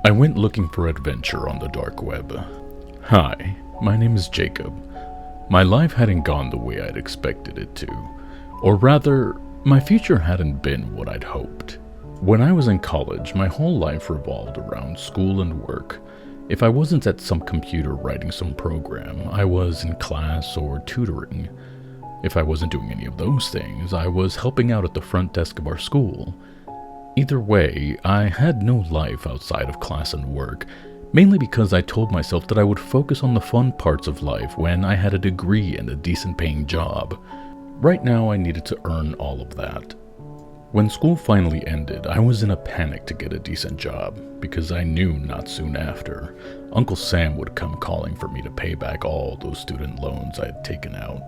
I went looking for adventure on the dark web. Hi, my name is Jacob. My life hadn't gone the way I'd expected it to. Or rather, my future hadn't been what I'd hoped. When I was in college, my whole life revolved around school and work. If I wasn't at some computer writing some program, I was in class or tutoring. If I wasn't doing any of those things, I was helping out at the front desk of our school. Either way, I had no life outside of class and work, mainly because I told myself that I would focus on the fun parts of life when I had a degree and a decent paying job. Right now, I needed to earn all of that. When school finally ended, I was in a panic to get a decent job, because I knew not soon after, Uncle Sam would come calling for me to pay back all those student loans I had taken out.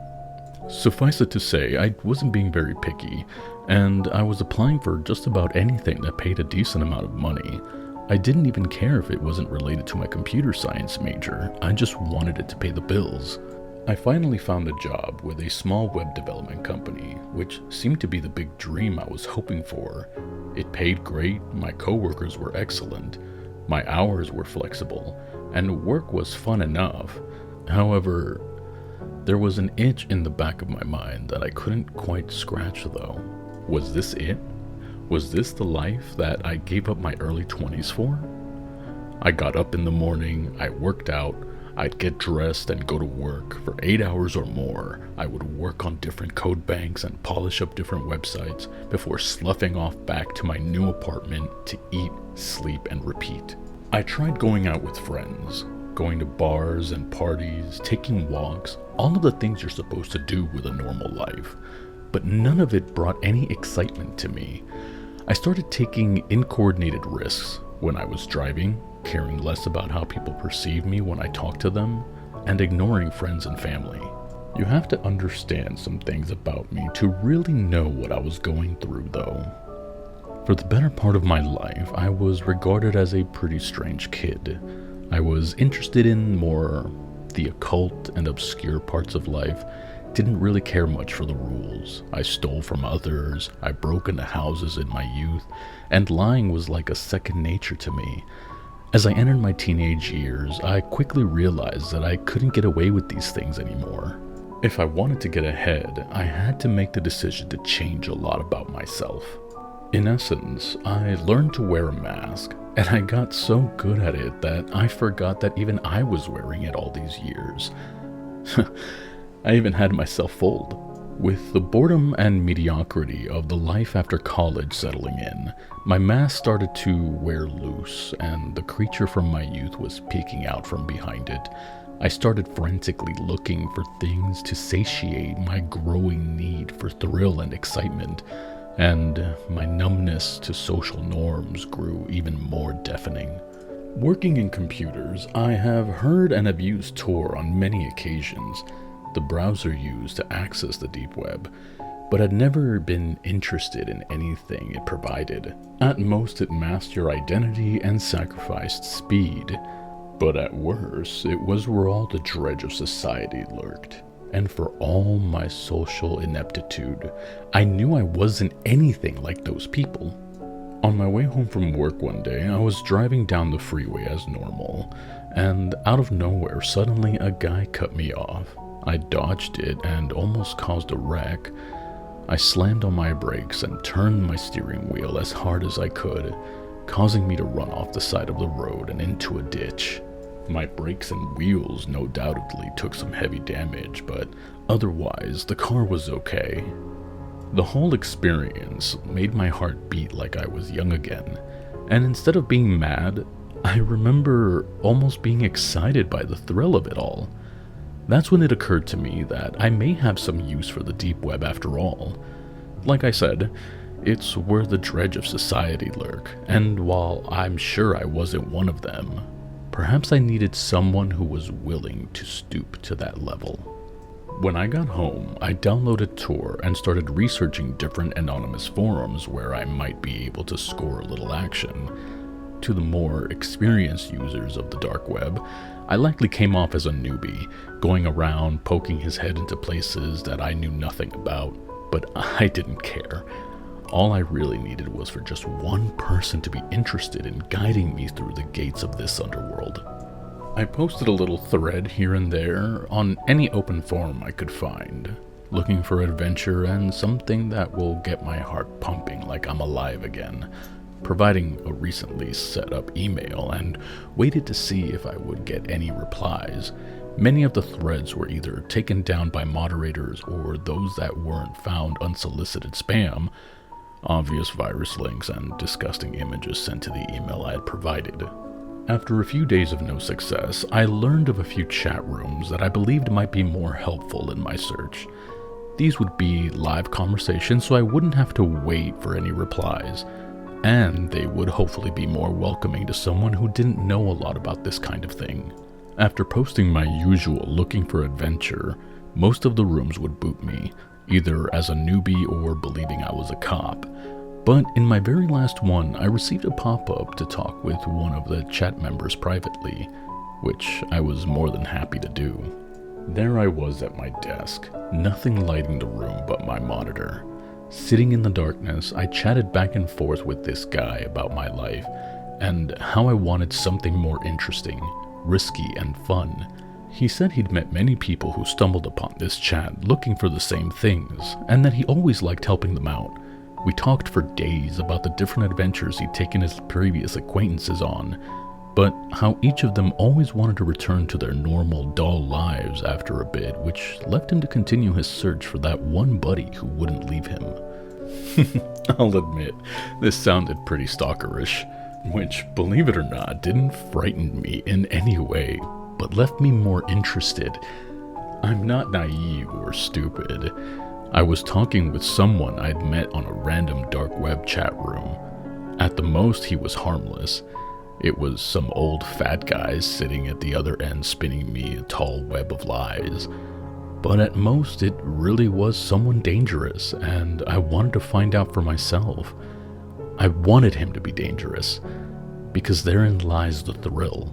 Suffice it to say, I wasn't being very picky, and I was applying for just about anything that paid a decent amount of money. I didn't even care if it wasn't related to my computer science major, I just wanted it to pay the bills. I finally found a job with a small web development company, which seemed to be the big dream I was hoping for. It paid great, my coworkers were excellent, my hours were flexible, and work was fun enough. However, there was an itch in the back of my mind that I couldn't quite scratch though. Was this it? Was this the life that I gave up my early 20s for? I got up in the morning, I worked out, I'd get dressed and go to work for 8 hours or more. I would work on different code banks and polish up different websites before sloughing off back to my new apartment to eat, sleep, and repeat. I tried going out with friends, going to bars and parties, taking walks, all of the things you're supposed to do with a normal life, but none of it brought any excitement to me. I started taking uncoordinated risks when I was driving, caring less about how people perceive me when I talk to them, and ignoring friends and family. You have to understand some things about me to really know what I was going through though. For the better part of my life, I was regarded as a pretty strange kid. I was interested in more the occult and obscure parts of life, didn't really care much for the rules. I stole from others, I broke into houses in my youth, and lying was like a second nature to me. As I entered my teenage years, I quickly realized that I couldn't get away with these things anymore. If I wanted to get ahead, I had to make the decision to change a lot about myself. In essence, I learned to wear a mask, and I got so good at it that I forgot that even I was wearing it all these years. I even had myself fooled. With the boredom and mediocrity of the life after college settling in, my mask started to wear loose, and the creature from my youth was peeking out from behind it. I started frantically looking for things to satiate my growing need for thrill and excitement, and my numbness to social norms grew even more deafening. Working in computers, I have heard and have used Tor on many occasions, the browser used to access the deep web, but had never been interested in anything it provided. At most, it masked your identity and sacrificed speed, but at worst, it was where all the dredge of society lurked. And for all my social ineptitude, I knew I wasn't anything like those people. On my way home from work one day, I was driving down the freeway as normal, and out of nowhere, suddenly a guy cut me off. I dodged it and almost caused a wreck. I slammed on my brakes and turned my steering wheel as hard as I could, causing me to run off the side of the road and into a ditch. My brakes and wheels no doubtedly took some heavy damage, but otherwise the car was okay. The whole experience made my heart beat like I was young again, and instead of being mad, I remember almost being excited by the thrill of it all. That's when it occurred to me that I may have some use for the deep web after all. Like I said, it's where the dredge of society lurk, and while I'm sure I wasn't one of them, perhaps I needed someone who was willing to stoop to that level. When I got home, I downloaded Tor and started researching different anonymous forums where I might be able to score a little action. To the more experienced users of the dark web, I likely came off as a newbie, going around poking his head into places that I knew nothing about, but I didn't care. all I really needed was for just one person to be interested in guiding me through the gates of this underworld. I posted a little thread here and there on any open forum I could find, looking for adventure and something that will get my heart pumping like I'm alive again, providing a recently set up email, and waited to see if I would get any replies. Many of the threads were either taken down by moderators or those that weren't found unsolicited spam, obvious virus links, and disgusting images sent to the email I had provided. After a few days of no success, I learned of a few chat rooms that I believed might be more helpful in my search. These would be live conversations, so I wouldn't have to wait for any replies, and they would hopefully be more welcoming to someone who didn't know a lot about this kind of thing. After posting my usual looking for adventure, most of the rooms would boot me, either as a newbie or believing I was a cop. But in my very last one, I received a pop-up to talk with one of the chat members privately, which I was more than happy to do. There I was at my desk, nothing lighting the room but my monitor. Sitting in the darkness, I chatted back and forth with this guy about my life, and how I wanted something more interesting, risky, and fun. He said he'd met many people who stumbled upon this chat looking for the same things, and that he always liked helping them out. We talked for days about the different adventures he'd taken his previous acquaintances on, but how each of them always wanted to return to their normal, dull lives after a bit, which left him to continue his search for that one buddy who wouldn't leave him. I'll admit, this sounded pretty stalkerish, which, believe it or not, didn't frighten me in any way, but left me more interested. I'm not naive or stupid. I was talking with someone I'd met on a random dark web chat room. At the most, he was harmless. It was some old fat guy sitting at the other end spinning me a tall web of lies. But at most, it really was someone dangerous, and I wanted to find out for myself. I wanted him to be dangerous, because therein lies the thrill,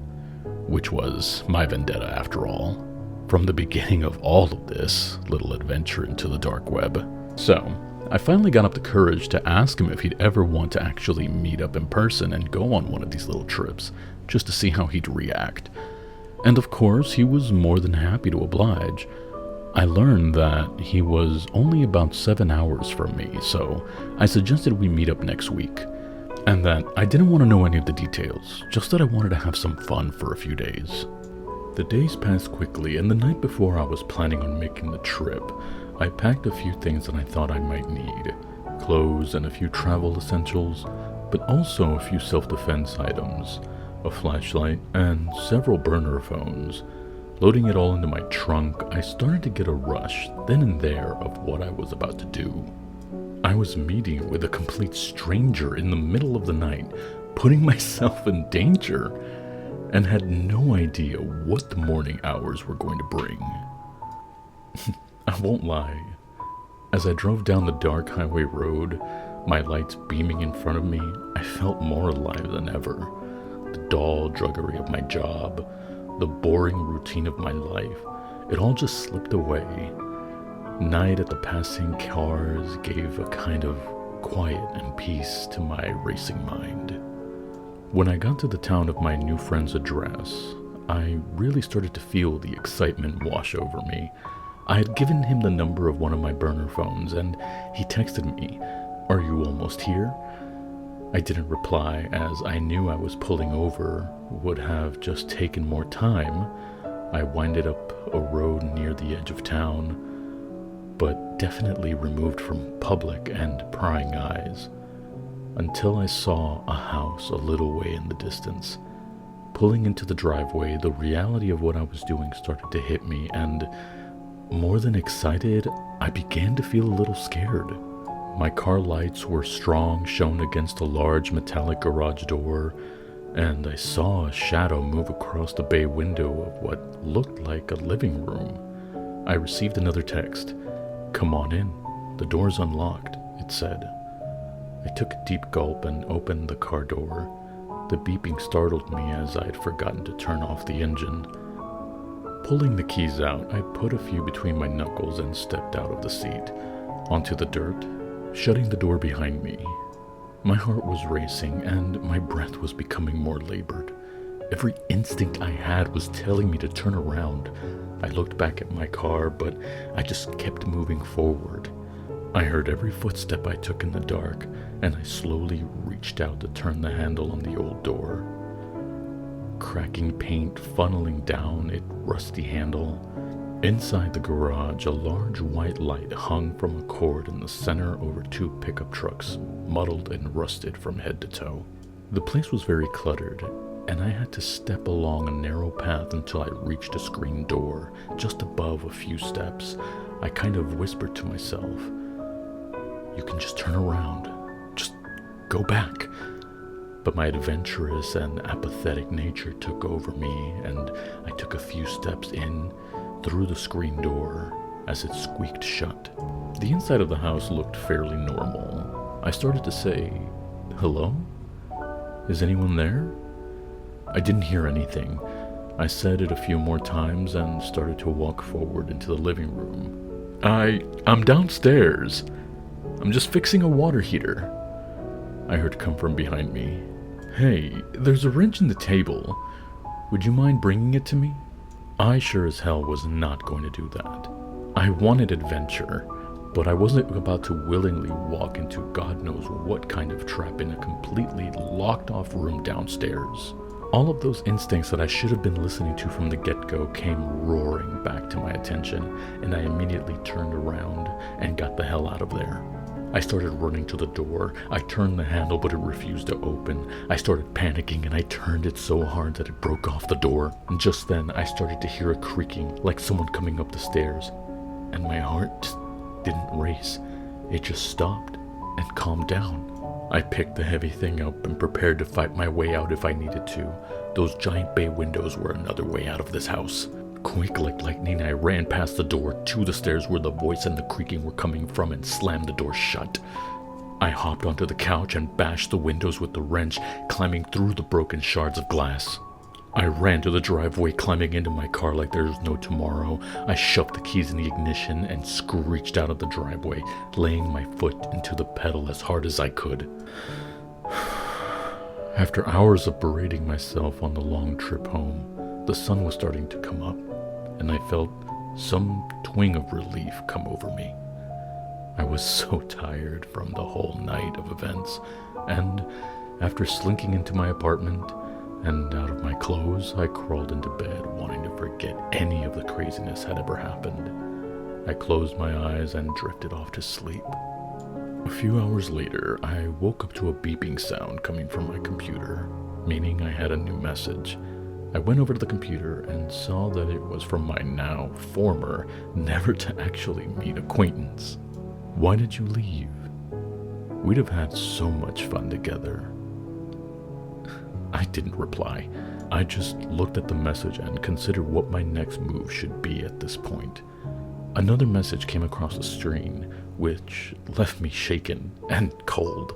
which was my vendetta after all, from the beginning of all of this little adventure into the dark web. So, I finally got up the courage to ask him if he'd ever want to actually meet up in person and go on one of these little trips, just to see how he'd react. And of course, he was more than happy to oblige. I learned that he was only about 7 hours from me, so I suggested we meet up next week, and that I didn't want to know any of the details, just that I wanted to have some fun for a few days. The days passed quickly, and the night before I was planning on making the trip, I packed a few things that I thought I might need, clothes and a few travel essentials, but also a few self-defense items, a flashlight, and several burner phones. Loading it all into my trunk, I started to get a rush then and there of what I was about to do. I was meeting with a complete stranger in the middle of the night, putting myself in danger, and had no idea what the morning hours were going to bring. I won't lie. As I drove down the dark highway road, my lights beaming in front of me, I felt more alive than ever. The dull drudgery of my job, the boring routine of my life, it all just slipped away. Night at the passing cars gave a kind of quiet and peace to my racing mind. When I got to the town of my new friend's address, I really started to feel the excitement wash over me. I had given him the number of one of my burner phones, and he texted me, "Are you almost here?" I didn't reply, as I knew I was pulling over would have just taken more time. I winded up a road near the edge of town, but definitely removed from public and prying eyes, until I saw a house a little way in the distance. Pulling into the driveway, the reality of what I was doing started to hit me, and more than excited, I began to feel a little scared. My car lights were strong, shone against a large metallic garage door, and I saw a shadow move across the bay window of what looked like a living room. I received another text. "Come on in. The door's unlocked," it said. I took a deep gulp and opened the car door. The beeping startled me, as I had forgotten to turn off the engine. Pulling the keys out, I put a few between my knuckles and stepped out of the seat, onto the dirt, shutting the door behind me. My heart was racing and my breath was becoming more labored. Every instinct I had was telling me to turn around. I looked back at my car, but I just kept moving forward. I heard every footstep I took in the dark, and I slowly reached out to turn the handle on the old door. Cracking paint funneling down its rusty handle. Inside the garage, a large white light hung from a cord in the center over 2 pickup trucks, muddled and rusted from head to toe. The place was very cluttered, and I had to step along a narrow path until I reached a screen door. Just above a few steps, I kind of whispered to myself, "You can just turn around. Just go back." But my adventurous and apathetic nature took over me, and I took a few steps in through the screen door as it squeaked shut. The inside of the house looked fairly normal. I started to say, "Hello? Is anyone there?" I didn't hear anything. I said it a few more times and started to walk forward into the living room. I'm downstairs. I'm just fixing a water heater," I heard come from behind me. "Hey, there's a wrench in the table. Would you mind bringing it to me?" I sure as hell was not going to do that. I wanted adventure, but I wasn't about to willingly walk into God knows what kind of trap in a completely locked off room downstairs. All of those instincts that I should have been listening to from the get-go came roaring back to my attention, and I immediately turned around and got the hell out of there. I started running to the door. I turned the handle, but it refused to open. I started panicking, and I turned it so hard that it broke off the door. And just then, I started to hear a creaking, like someone coming up the stairs. And my heart just didn't race. It just stopped and calmed down. I picked the heavy thing up and prepared to fight my way out if I needed to. Those giant bay windows were another way out of this house. Quick like lightning, I ran past the door to the stairs where the voice and the creaking were coming from and slammed the door shut. I hopped onto the couch and bashed the windows with the wrench, climbing through the broken shards of glass. I ran to the driveway, climbing into my car like there was no tomorrow. I shoved the keys in the ignition and screeched out of the driveway, laying my foot into the pedal as hard as I could. After hours of berating myself on the long trip home, the sun was starting to come up, and I felt some twinge of relief come over me. I was so tired from the whole night of events, and after slinking into my apartment and out of my clothes, I crawled into bed, wanting to forget any of the craziness had ever happened. I closed my eyes and drifted off to sleep. A few hours later, I woke up to a beeping sound coming from my computer, meaning I had a new message. I went over to the computer and saw that it was from my now former, never to actually meet acquaintance. "Why did you leave? We'd have had so much fun together." I didn't reply. I just looked at the message and considered what my next move should be at this point. Another message came across the screen, which left me shaken and cold.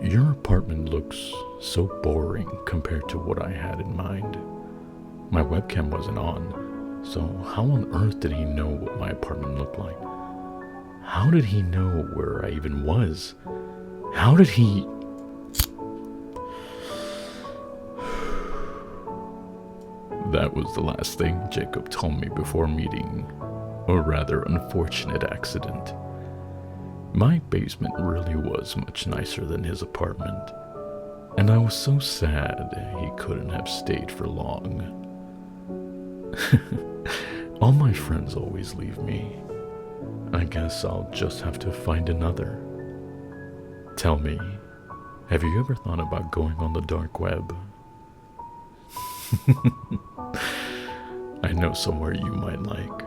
"Your apartment looks so boring compared to what I had in mind." My webcam wasn't on, so how on earth did he know what my apartment looked like? How did he know where I even was? How did he... That was the last thing Jacob told me before meeting a rather unfortunate accident. My basement really was much nicer than his apartment, and I was so sad he couldn't have stayed for long. All my friends always leave me. I guess I'll just have to find another. Tell me, have you ever thought about going on the dark web? I know somewhere you might like.